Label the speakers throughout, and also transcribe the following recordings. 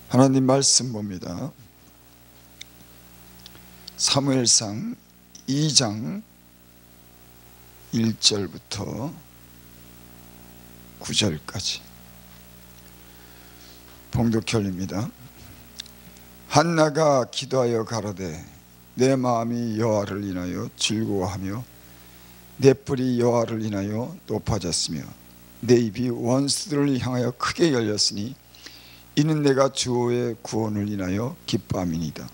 Speaker 1: 하나님 말씀 봅니다. 사무엘상 2장 1절부터 9절까지 봉독혈입니다. 한나가 기도하여 가로되 내 마음이 여호와를 인하여 즐거워하며 내 뿔이 여호와를 인하여 높아졌으며 내 입이 원수들을 향하여 크게 열렸으니 이는 내가 주의 구원을 인하여 기뻐함이니이다.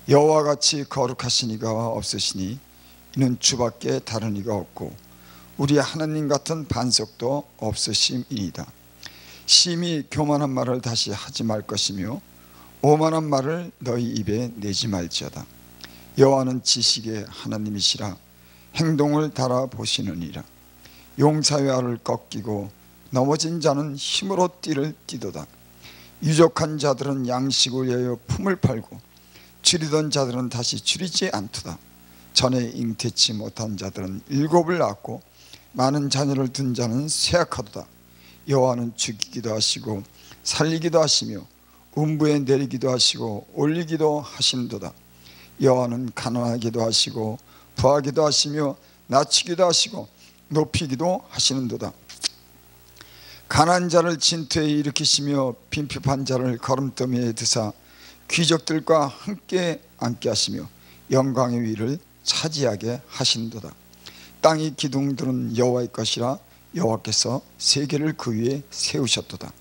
Speaker 1: 여호와같이 거룩하신 이가 없으시니 이는 주밖에 다른 이가 없고 우리 하나님 같은 반석도 없으심이니이다. 심히 교만한 말을 다시 하지 말 것이며 오만한 말을 너희 입에 내지 말지어다. 여호와는 지식의 하나님이시라 행동을 달아보시느니라. 용사의 알을 꺾이고 넘어진 자는 힘으로 띠를 띠도다. 유족한 자들은 양식을 위하여 품을 팔고 줄이던 자들은 다시 줄이지 않도다. 전에 잉태치 못한 자들은 일곱을 낳고 많은 자녀를 둔 자는 쇠약하도다. 여호와는 죽이기도 하시고 살리기도 하시며 음부에 내리기도 하시고 올리기도 하시는도다. 여호와는 가난하기도 하시고 부하기도 하시며 낮추기도 하시고 높이기도 하시는도다. 가난한 자를 진토에 일으키시며 빈핍한 자를 거름더미에 드사 귀족들과 함께 앉게 하시며 영광의 위를 차지하게 하신도다. 땅의 기둥들은 여호와의 것이라 여호와께서 세계를 그 위에 세우셨도다.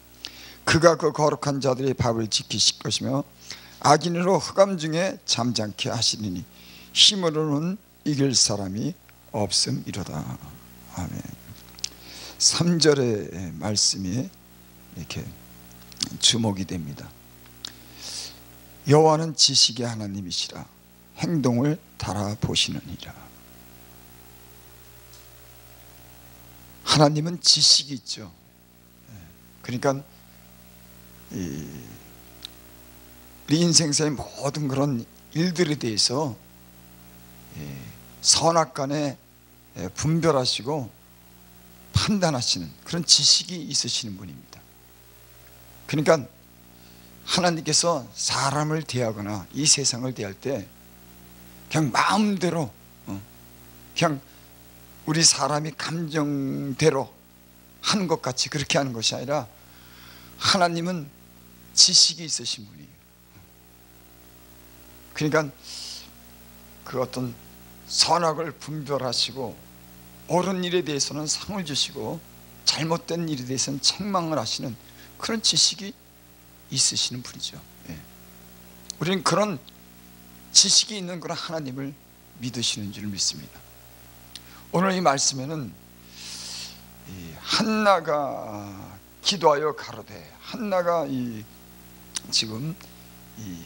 Speaker 1: 그가 그 거룩한 자들의 밥을 지키실 것이며 악인으로 흑암 중에 잠잠케 하시리니 힘으로는 이길 사람이 없음이로다. 아멘. 3절의 말씀이 이렇게 주목이 됩니다. 여호와는 지식의 하나님이시라 행동을 달아보시느니라. 하나님은 지식이 있죠. 그러니까 우리 인생사의 모든 그런 일들에 대해서 선악간에 분별하시고 판단하시는 그런 지식이 있으시는 분입니다. 그러니까 하나님께서 사람을 대하거나 이 세상을 대할 때 그냥 마음대로 그냥 우리 사람이 감정대로 하는 것 같이 그렇게 하는 것이 아니라 하나님은 지식이 있으신 분이에요. 그러니까 그 어떤 선악을 분별하시고 옳은 일에 대해서는 상을 주시고 잘못된 일에 대해서는 책망을 하시는 그런 지식이 있으시는 분이죠. 우리는 그런 지식이 있는 그런 하나님을 믿으시는 줄 믿습니다. 오늘 이 말씀에는 한나가 기도하여 가로되, 한나가 지금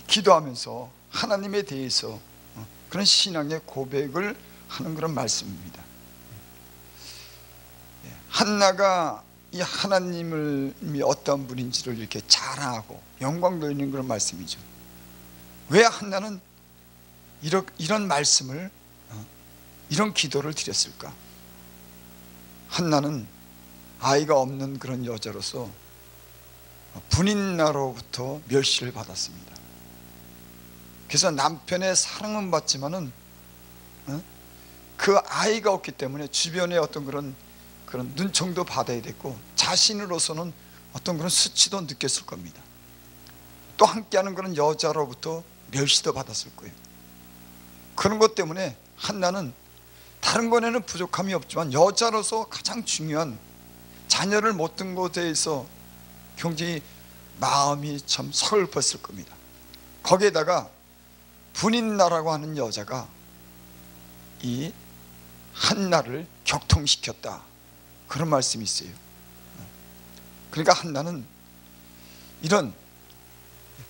Speaker 1: 기도하면서 하나님에 대해서 그런 신앙의 고백을 하는 그런 말씀입니다. 한나가 이 하나님이 어떤 분인지를 이렇게 자랑하고 영광 돌리는 그런 말씀이죠. 왜 한나는 이런 말씀을 이런 기도를 드렸을까? 한나는 아이가 없는 그런 여자로서 분인나로부터 멸시를 받았습니다. 그래서 남편의 사랑은 받지만은 그 아이가 없기 때문에 주변에 어떤 그런 눈총도 받아야 됐고 자신으로서는 어떤 그런 수치도 느꼈을 겁니다. 또 함께하는 그런 여자로부터 멸시도 받았을 거예요. 그런 것 때문에 한나는 다른 것에는 부족함이 없지만 여자로서 가장 중요한 자녀를 못 둔 것에 대해서 굉장히 마음이 참 서글펐을 겁니다. 거기에다가 분인나라고 하는 여자가 이 한나를 격통시켰다, 그런 말씀이 있어요. 그러니까 한나는 이런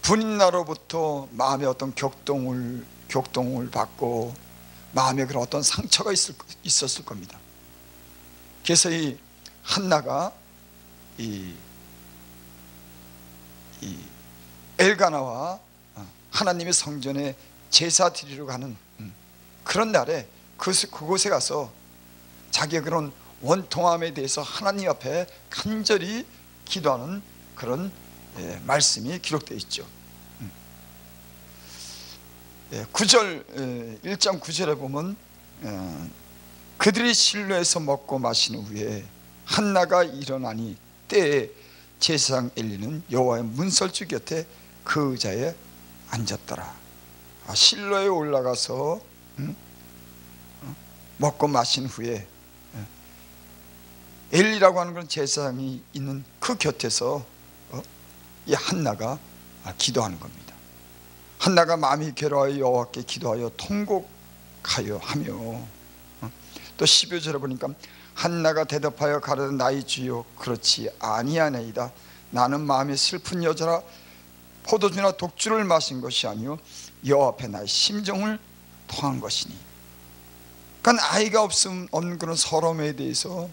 Speaker 1: 분인나로부터 마음의 어떤 격동을 받고 마음에 그런 어떤 상처가 있었을 겁니다. 그래서 이 한나가 이 엘가나와 하나님의 성전에 제사 드리러 가는 그런 날에 그곳에 가서 자기의 그런 원통함에 대해서 하나님 앞에 간절히 기도하는 그런 말씀이 기록되어 있죠. 9절 1장 9절에 보면 그들이 실로에서 먹고 마신 후에 한나가 일어나니 때에 제사장 엘리는 여호와의 문설주 곁에 그 의자에 앉았더라. 실로에 올라가서 먹고 마신 후에 엘리라고 하는 건 제사장이 있는 그 곁에서 이 한나가 기도하는 겁니다. 한나가 마음이 괴로워하여 여호와께 기도하여 통곡하여 하며, 또 12절에 보니까 한나가 대답하여 가로되 나의 주여 그렇지 아니하나이다. 나는 마음이 슬픈 여자라 포도주나 독주를 마신 것이 아니요 여호와 앞에 나의 심정을 토한 것이니. 그러니까 아이가 없는 그런 서러움에 대해서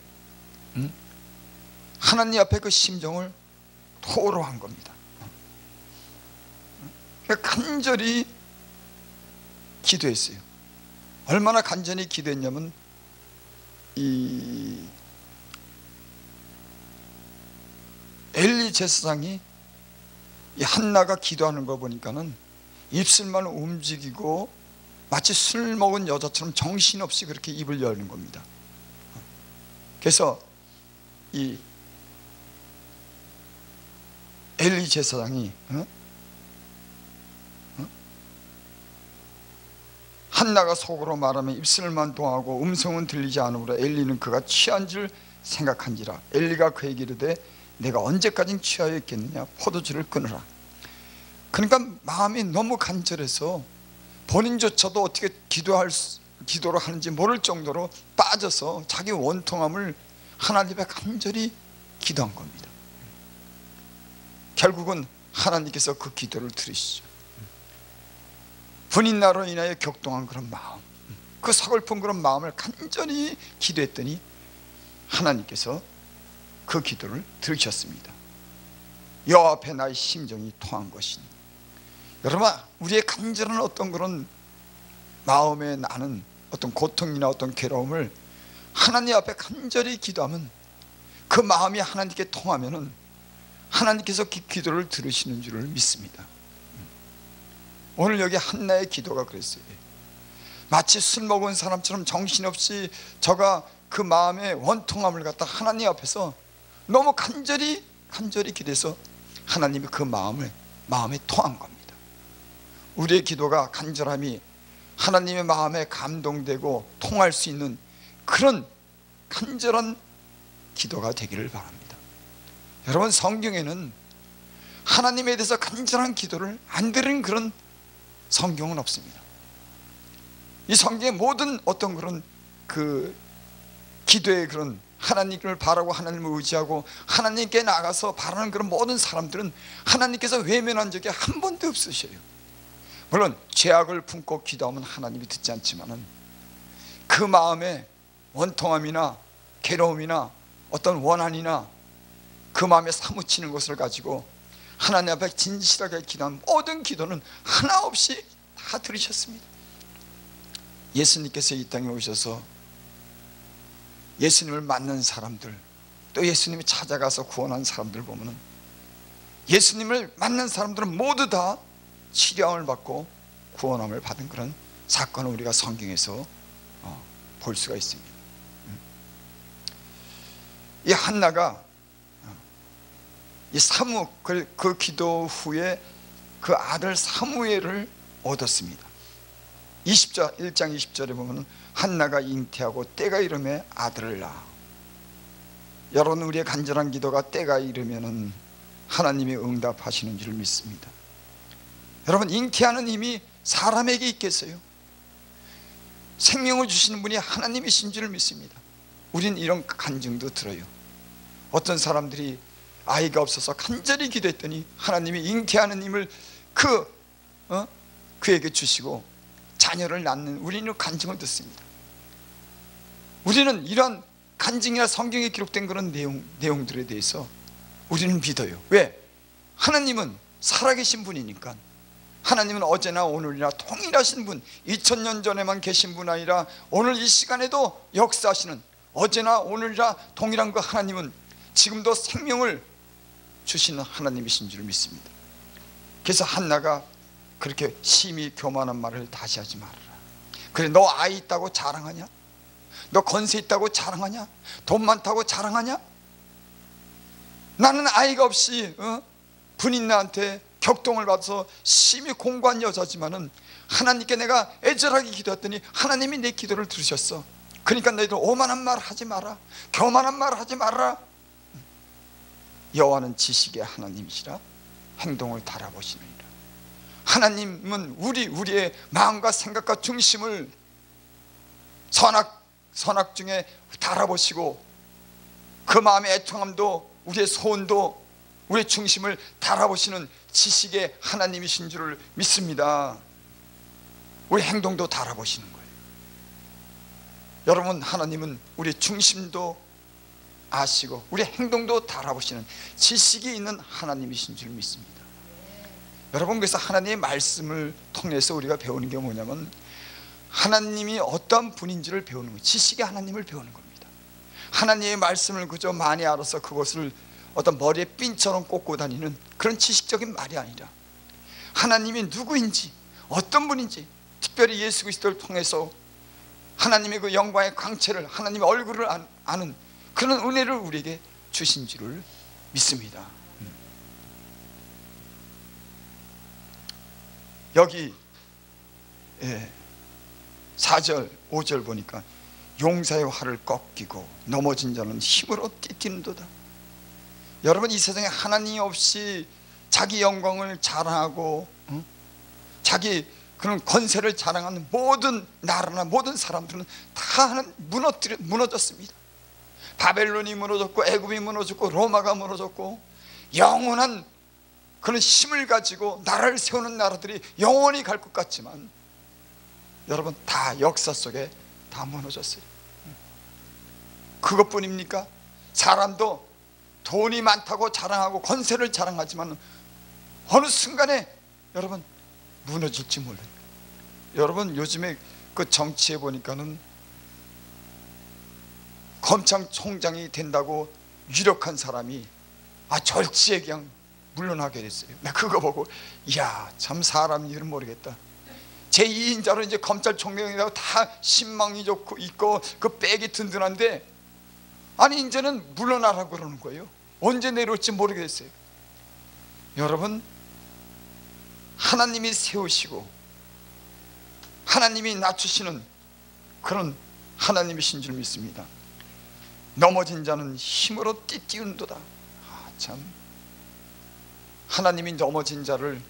Speaker 1: 하나님 앞에 그 심정을 토로한 겁니다. 간절히 기도했어요. 얼마나 간절히 기도했냐면 이 엘리 제사장이 이 한나가 기도하는 거 보니까는 입술만 움직이고 마치 술 먹은 여자처럼 정신없이 그렇게 입을 여는 겁니다. 그래서 이 엘리 제사장이 한나가 속으로 말하면 입술만 동하고 음성은 들리지 않으므로 엘리는 그가 취한 줄 생각한지라. 엘리가 그에게 이르되 내가 언제까지 취하여 있겠느냐, 포도주를 끊으라. 그러니까 마음이 너무 간절해서 본인조차도 어떻게 기도를 하는지 모를 정도로 빠져서 자기 원통함을 하나님 앞에 간절히 기도한 겁니다. 결국은 하나님께서 그 기도를 들으시죠. 분인나로 인하여 격동한 그런 마음, 그 서글픈 그런 마음을 간절히 기도했더니 하나님께서 그 기도를 들으셨습니다. 여호와 앞에 나의 심정이 토한 것이니. 여러분, 우리의 간절한 어떤 그런 마음에 나는 어떤 고통이나 어떤 괴로움을 하나님 앞에 간절히 기도하면, 그 마음이 하나님께 통하면은 하나님께서 그 기도를 들으시는 줄을 믿습니다. 오늘 여기 한나의 기도가 그랬어요. 마치 술 먹은 사람처럼 정신없이 저가 그 마음의 원통함을 갖다 하나님 앞에서 너무 간절히 기도해서 하나님이 그 마음에 토한 겁니다. 우리의 기도가 간절함이 하나님의 마음에 감동되고 통할 수 있는 그런 간절한 기도가 되기를 바랍니다. 여러분, 성경에는 하나님에 대해서 간절한 기도를 안 드리는 그런 성경은 없습니다. 이 성경의 모든 어떤 그런 그 기도의 그런 하나님을 바라고 하나님을 의지하고 하나님께 나가서 바라는 그런 모든 사람들은 하나님께서 외면한 적이 한 번도 없으셔요. 물론 죄악을 품고 기도하면 하나님이 듣지 않지만은 그 마음에 원통함이나 괴로움이나 어떤 원한이나 그 마음에 사무치는 것을 가지고 하나님 앞에 진실하게 기도한 모든 기도는 하나 없이 다 들으셨습니다. 예수님께서 이 땅에 오셔서 예수님을 만난 사람들, 또 예수님이 찾아가서 구원한 사람들 보면은 예수님을 만난 사람들은 모두 다 치료함을 받고 구원함을 받은 그런 사건을 우리가 성경에서 볼 수가 있습니다. 이 한나가 이 그 기도 후에 그 아들 사무엘을 얻었습니다. 1장 20절에 보면 한나가 잉태하고 때가 이르매 아들을 낳아. 여러분, 우리의 간절한 기도가 때가 이르면은 하나님이 응답하시는 줄 믿습니다. 여러분, 잉태하는 힘이 사람에게 있겠어요? 생명을 주시는 분이 하나님이신 줄 믿습니다. 우린 이런 간증도 들어요. 어떤 사람들이 아이가 없어서 간절히 기도했더니 하나님이 잉태하는 힘을 그에게 주시고 자녀를 낳는, 우리는 간증을 듣습니다. 우리는 이러한 간증이나 성경에 기록된 그런 내용들에 대해서 우리는 믿어요. 왜? 하나님은 살아계신 분이니까. 하나님은 어제나 오늘이나 동일하신 분, 2000년 전에만 계신 분 아니라 오늘 이 시간에도 역사하시는, 어제나 오늘이나 동일한 그 하나님은 지금도 생명을 주시는 하나님이신 줄 믿습니다. 그래서 한나가 그렇게 심히 교만한 말을 다시 하지 말아라. 그래, 너 아이 있다고 자랑하냐? 너 권세 있다고 자랑하냐? 돈 많다고 자랑하냐? 나는 아이가 없이 분인나한테 격동을 받아서 심히 공고한 여자지만은 하나님께 내가 애절하게 기도했더니 하나님이 내 기도를 들으셨어. 그러니까 너희들 오만한 말 하지 마라, 교만한 말 하지 마라. 여호와는 지식의 하나님이시라 행동을 달아보시느니라. 하나님은 우리의 마음과 생각과 중심을 선악 중에 달아보시고 그 마음의 애통함도 우리의 소원도 우리의 중심을 달아보시는 지식의 하나님이신 줄을 믿습니다. 우리 행동도 달아보시는 거예요. 여러분, 하나님은 우리 중심도 아시고 우리 행동도 달아보시는 지식이 있는 하나님이신 줄 믿습니다. 여러분, 그래서 하나님의 말씀을 통해서 우리가 배우는 게 뭐냐면 하나님이 어떤 분인지를 배우는 거예요. 지식의 하나님을 배우는 겁니다. 하나님의 말씀을 그저 많이 알아서 그것을 어떤 머리에 핀처럼 꽂고 다니는 그런 지식적인 말이 아니라 하나님이 누구인지 어떤 분인지 특별히 예수 그리스도를 통해서 하나님의 그 영광의 광채를, 하나님의 얼굴을 아는 그런 은혜를 우리에게 주신 줄을 믿습니다. 여기 4절 5절 보니까 용사의 활을 꺾이고 넘어진 자는 힘으로 뛰뛰는도다. 여러분, 이 세상에 하나님 없이 자기 영광을 자랑하고 자기 그런 권세를 자랑하는 모든 나라나 모든 사람들은 다 무너졌습니다. 바벨론이 무너졌고 애굽이 무너졌고 로마가 무너졌고 영원한 그런 힘을 가지고 나라를 세우는 나라들이 영원히 갈 것 같지만 여러분, 다 역사 속에 다 무너졌어요. 그것뿐입니까? 사람도 돈이 많다고 자랑하고 권세를 자랑하지만 어느 순간에 여러분 무너질지 몰라요. 여러분, 요즘에 그 정치에 보니까는 검찰총장이 된다고 유력한 사람이 절치에 그냥 물러나게 됐어요. 나 그거 보고 이야, 참 사람 일은 모르겠다. 제2인자로 이제 검찰총장이라고 다 신망이 좋고 있고 그 백이 든든한데 아니 이제는 물러나라고 그러는 거예요. 언제 내려올지 모르겠어요. 여러분, 하나님이 세우시고 하나님이 낮추시는 그런 하나님이신 줄 믿습니다. 넘어진 자는 힘으로 띠띠운도다. 참, 하나님이 넘어진 자를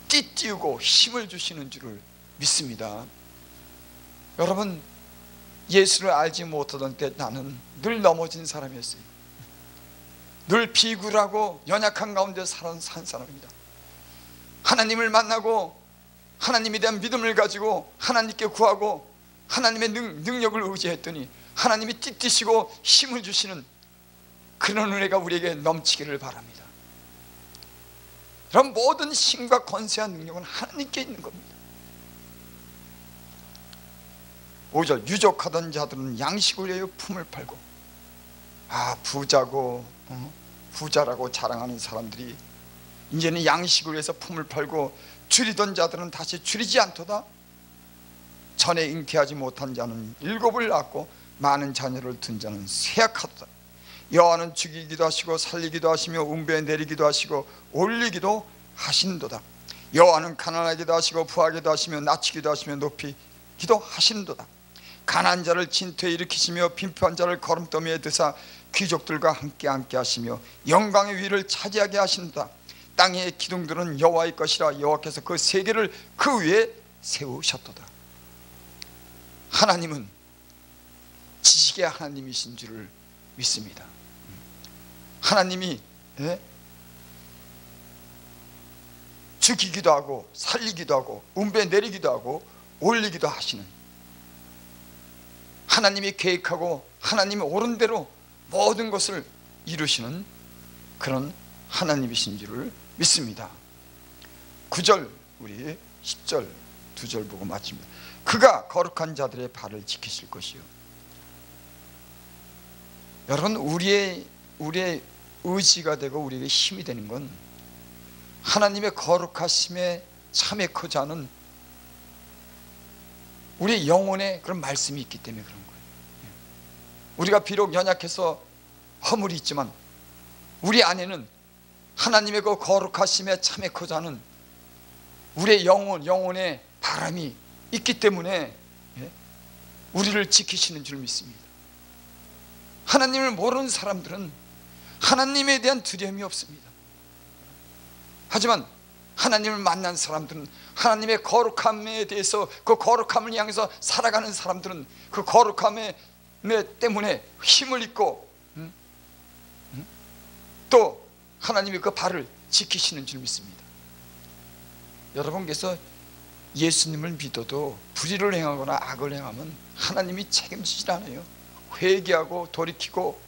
Speaker 1: 띠띠우고 힘을 주시는 줄을 믿습니다. 여러분, 예수를 알지 못하던 때 나는 늘 넘어진 사람이었어요. 늘 비굴하고 연약한 가운데 산 사람입니다. 하나님을 만나고 하나님에 대한 믿음을 가지고 하나님께 구하고 하나님의 능력을 의지했더니 하나님이 띠띠시고 힘을 주시는 그런 은혜가 우리에게 넘치기를 바랍니다. 그럼 모든 힘과 권세와 능력은 하나님께 있는 겁니다. 5절 유족하던 자들은 양식을 위하여 품을 팔고 부자고 부자라고 자랑하는 사람들이 이제는 양식을 위해서 품을 팔고 줄이던 자들은 다시 줄이지 않도다. 전에 잉태하지 못한 자는 7을 낳고 많은 자녀를 둔 자는 쇠약하도다. 여호와는 죽이기도 하시고 살리기도 하시며 운배에 내리기도 하시고 올리기도 하신도다. 여호와는 가난하기도 하시고 부하기도 하시며 낮추기도 하시며 높이기도 하신도다. 가난한 자를 진토에 일으키시며 빈표한 자를 거름더미에 드사 귀족들과 함께 하시며 영광의 위를 차지하게 하신다. 땅의 기둥들은 여호와의 것이라 여호와께서 그 세계를 그 위에 세우셨도다. 하나님은 지식의 하나님이신 줄을 믿습니다. 하나님이 죽이기도 하고 살리기도 하고 운배 내리기도 하고 올리기도 하시는 하나님이 계획하고 하나님이 옳은 대로 모든 것을 이루시는 그런 하나님이신 줄을 믿습니다. 9절 우리 10절 2절 보고 마칩니다. 그가 거룩한 자들의 발을 지키실 것이요. 여러분, 우리의 의지가 되고 우리에게 힘이 되는 건 하나님의 거룩하심에 참회코자 하는 우리 영혼에 그런 말씀이 있기 때문에 그런 거예요. 우리가 비록 연약해서 허물이 있지만 우리 안에는 하나님의 그 거룩하심에 참회코자 하는 우리의 영혼의 바람이 있기 때문에 우리를 지키시는 줄 믿습니다. 하나님을 모르는 사람들은 하나님에 대한 두려움이 없습니다. 하지만 하나님을 만난 사람들은 하나님의 거룩함에 대해서 그 거룩함을 향해서 살아가는 사람들은 그 거룩함 때문에 힘을 입고 또 하나님의 그 발을 지키시는 줄 믿습니다. 여러분께서 예수님을 믿어도 불의를 행하거나 악을 행하면 하나님이 책임지질 않아요. 회개하고 돌이키고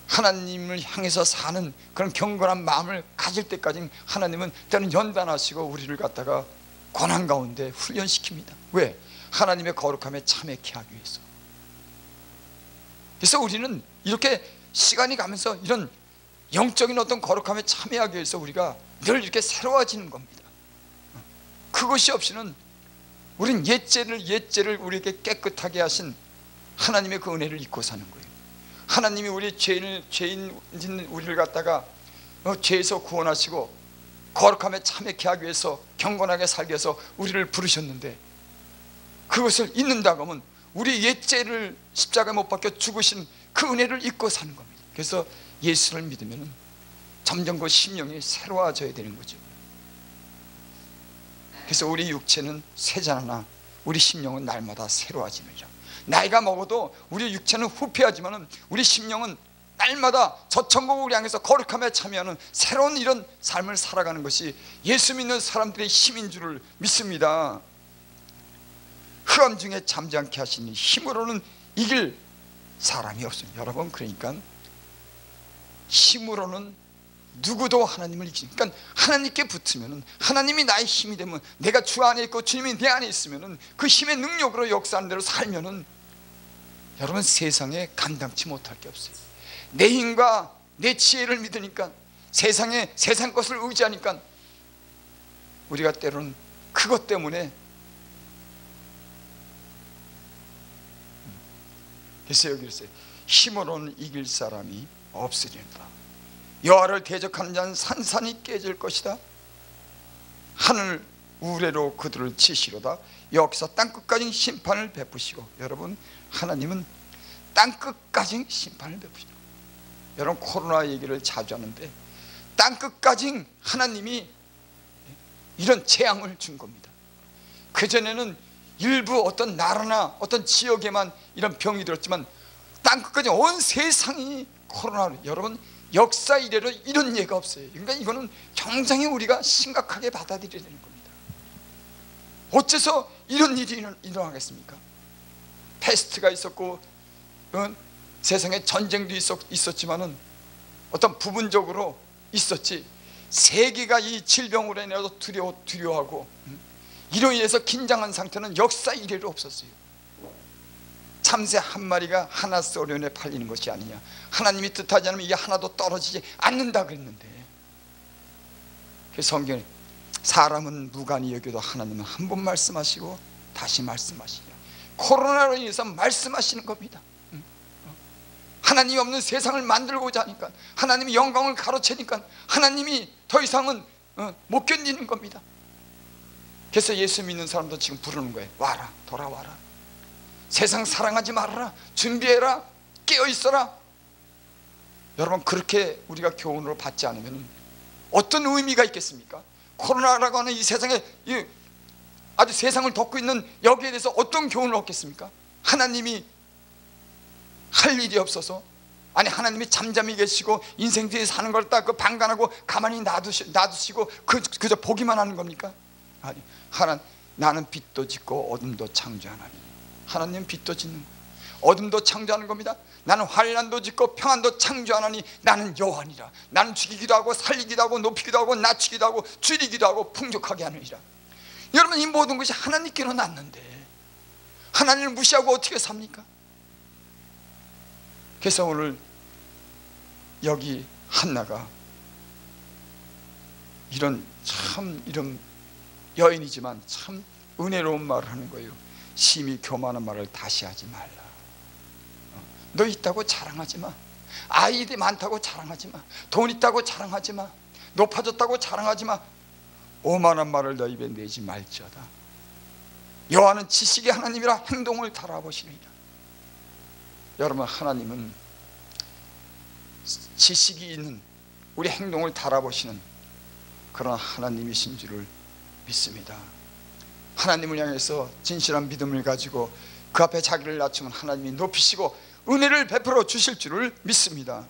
Speaker 1: 하나님을 향해서 사는 그런 경건한 마음을 가질 때까지 하나님은 때는 연단하시고 우리를 갖다가 고난 가운데 훈련시킵니다. 왜? 하나님의 거룩함에 참회케 하기 위해서. 그래서 우리는 이렇게 시간이 가면서 이런 영적인 어떤 거룩함에 참여하기 위해서 우리가 늘 이렇게 새로워지는 겁니다. 그것이 없이는 우린 옛죄를 우리에게 깨끗하게 하신 하나님의 그 은혜를 잊고 사는 거예요. 하나님이 우리 죄인인 우리를 갖다가 죄에서 구원하시고 거룩함에 참회케 하기 위해서 경건하게 살기 위해서 우리를 부르셨는데 그것을 잊는다고 하면 우리 옛죄를 십자가에 못 박혀 죽으신 그 은혜를 잊고 사는 겁니다. 그래서 예수를 믿으면 점점 그 심령이 새로워져야 되는 거죠. 그래서 우리 육체는 쇠잔하나 우리 심령은 날마다 새로워지느니라. 나이가 먹어도 우리 육체는 후패하지만 우리 심령은 날마다 저 천국을 향해서 거룩함에 참여하는 새로운 이런 삶을 살아가는 것이 예수 믿는 사람들의 힘인 줄을 믿습니다. 흑암 중에 잠잠케 하시니 힘으로는 이길 사람이 없습니다. 여러분, 그러니까 힘으로는 누구도 하나님을 이기지. 그러니까 하나님께 붙으면, 하나님이 나의 힘이 되면, 내가 주 안에 있고 주님이 내 안에 있으면 그 힘의 능력으로 역사하는 대로 살면 여러분 세상에 감당치 못할 게 없어요. 내 힘과 내 지혜를 믿으니까, 세상 것을 의지하니까 우리가 때로는 그것 때문에, 그래서 여기 있어요. 힘으로는 이길 사람이 없으리로다. 여호와를 대적하는 자는 산산이 깨질 것이다. 하늘 우레로 그들을 치시로다. 여기서 땅끝까지 심판을 베푸시고, 여러분 하나님은 땅끝까지 심판을 베푸시고, 여러분 코로나 얘기를 자주 하는데 땅끝까지 하나님이 이런 재앙을 준 겁니다. 그전에는 일부 어떤 나라나 어떤 지역에만 이런 병이 들었지만 땅끝까지 온 세상이 코로나로, 여러분 역사 이래로 이런 예가 없어요. 그러니까 이거는 굉장히 우리가 심각하게 받아들여야 되는 겁니다. 어째서 이런 일이 일어나겠습니까? 패스트가 있었고 세상에 전쟁도 있었지만은 어떤 부분적으로 있었지, 세계가 이 질병으로 인해서 두려워하고 이로 인해서 긴장한 상태는 역사 이래로 없었어요. 참새 한 마리가 하나 소련에 팔리는 것이 아니냐, 하나님이 뜻하지 않으면 이게 하나도 떨어지지 않는다 그랬는데, 그 성경에 사람은 무관히 여겨도 하나님은 한 번 말씀하시고 다시 말씀하시냐, 코로나로 인해서 말씀하시는 겁니다. 하나님이 없는 세상을 만들고자 하니까, 하나님이 영광을 가로채니까 하나님이 더 이상은 못 견디는 겁니다. 그래서 예수 믿는 사람도 지금 부르는 거예요. 와라, 돌아와라. 세상 사랑하지 말아라. 준비해라. 깨어있어라. 여러분, 그렇게 우리가 교훈을 받지 않으면 어떤 의미가 있겠습니까? 코로나라고 하는 이 세상에, 아주 세상을 덮고 있는 여기에 대해서 어떤 교훈을 얻겠습니까? 하나님이 할 일이 없어서, 아니 하나님이 잠잠히 계시고 인생 뒤에 사는 걸 딱 그 방관하고 가만히 놔두시고 그저 보기만 하는 겁니까? 아니, 나는 빛도 짓고 어둠도 창조하나니. 하나님 빛도 짓는 거예요. 어둠도 창조하는 겁니다. 나는 환난도 짓고 평안도 창조하나니 나는 여호와니라. 나는 죽이기도 하고 살리기도 하고 높이기도 하고 낮추기도 하고 줄이기도 하고 풍족하게 하느니라. 여러분, 이 모든 것이 하나님께로 났는데 하나님을 무시하고 어떻게 삽니까? 그래서 오늘 여기 한나가 이런 여인이지만 참 은혜로운 말을 하는 거예요. 심히 교만한 말을 다시 하지 말라. 너 있다고 자랑하지 마. 아이들이 많다고 자랑하지 마. 돈 있다고 자랑하지 마. 높아졌다고 자랑하지 마. 오만한 말을 너 입에 내지 말지어다. 여호와는 지식의 하나님이라 행동을 달아보시리라. 여러분, 하나님은 지식이 있는 우리 행동을 달아보시는 그런 하나님이신 줄을 믿습니다. 하나님을 향해서 진실한 믿음을 가지고 그 앞에 자기를 낮추면 하나님이 높이시고 은혜를 베풀어 주실 줄을 믿습니다.